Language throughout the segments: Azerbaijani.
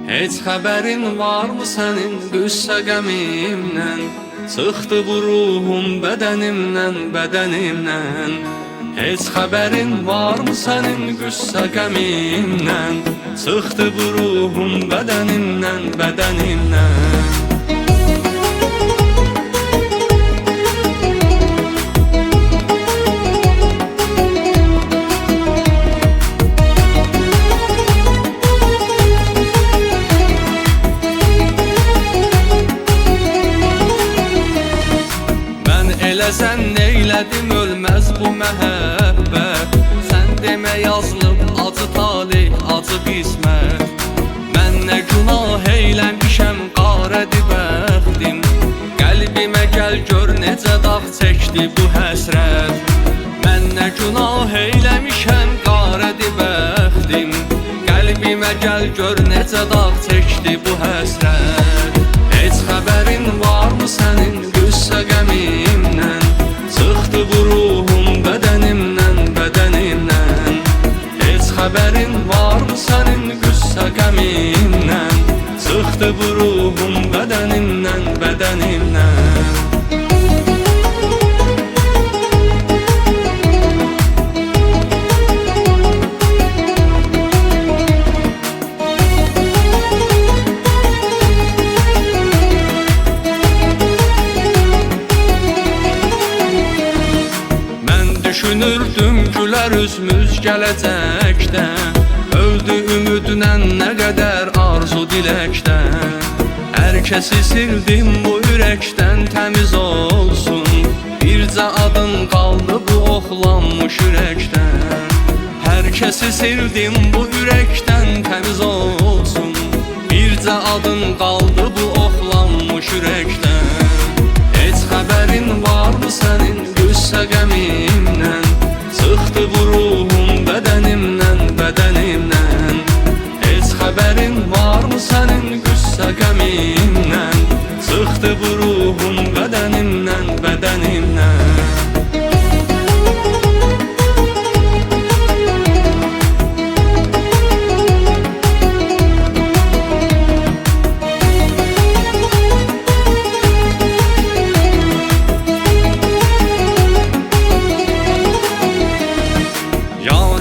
Heç xəbərin varmı sənin qüssə qəmimdən? Çıxdı bu ruhum bədənimdən, bədənimdən. Heç xəbərin varmı sənin qüssə qəmimdən? Çıxdı bu ruhum bədənimdən, bədənimdən. Sən neylədim ölməz bu məhəbbət? Sən demə yazılıb acı talih, acı qismət. Mən nə günah eyləmişəm, qarədi bəxtim. Qəlbimə gəl gör necə dağ çəkdi bu həsrət. Mən nə günah eyləmişəm, qarədi bəxtim. Qəlbimə gəl gör necə dağ çəkdi bu həsrət. Heç xəbərin varmı sənin qüssə qəmimdən? Çıxdı bu ruhum bədənimdən, bədənimdən. Heç xəbərin varmı sənin qüssə qəmimdən? Çıxdı bu ruhum bədənimdən, bədənimdən. Düşünürdüm gülər üzümüz gələcəkdən. Öldü ümidlə nə qədər arzu diləkdən. Hər kəsi sildim bu ürəkdən təmiz olsun. Bircə adın qaldı bu oxlanmış ürəkdən. Hər kəsi sildim bu ürəkdən təmiz olsun. Bircə adın qaldı bu oxlanmış ürəkdən. Heç xəbərin varmı sənin qüssə qəmimdən? Çıxdı bu ruhum bədənimdən, bədənimdən. Heç xəbərin varmı sənin qüssə qəmimdən? Çıxdı bu ruhum bədənimdən, bədənimdən.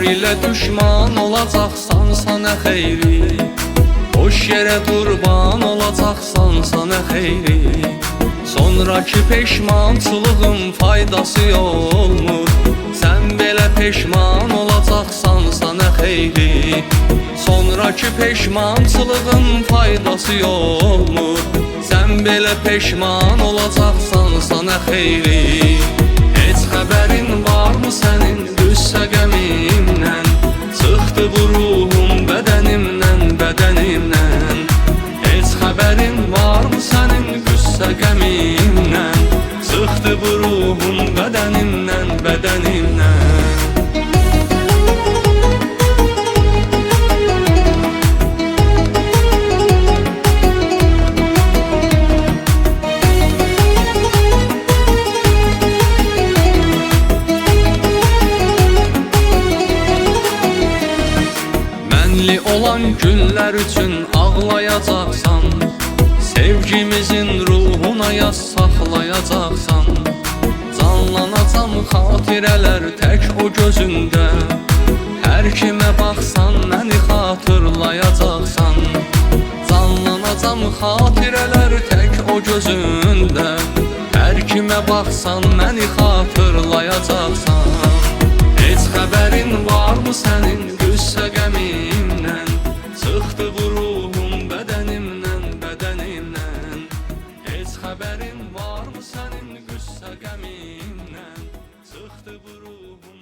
Ilə düşman olacaqsan sana xeyri. Boş yerə qurban olacaqsan sana xeyri. Sonraki peşmançılığın faydası olmur. Sən belə peşman olacaqsan sana xeyri. Sonraki peşmançılığın faydası olmur. Sən belə peşman olacaqsan sana xeyri. Heç xəbərin varmı sənin qüssə qəmimdən? Çıxdı bu ruhum bədənimdən, bədənimdən. Heç xəbərin varmı sənin qüssə qəmimdən? Çıxdı bu ruhum bədənimdən, bədənimdən. Olan günlər üçün ağlayacaqsan. Sevgimizin ruhuna yaz saxlayacaqsan. Canlanacam xatirələr tək o gözündə. Hər kimə baxsan məni xatırlayacaqsan. Canlanacam xatirələr tək o gözündə. Hər kimə baxsan məni xatırlayacaqsan. Heç xəbərin varmı sənin qüssə qəmimdən? Çıxdı bu ruhum bədənimdən, bədənimdən. Heç xəbərin varmı sənin qüssə qəmimdən? Çıxdı bu ruhum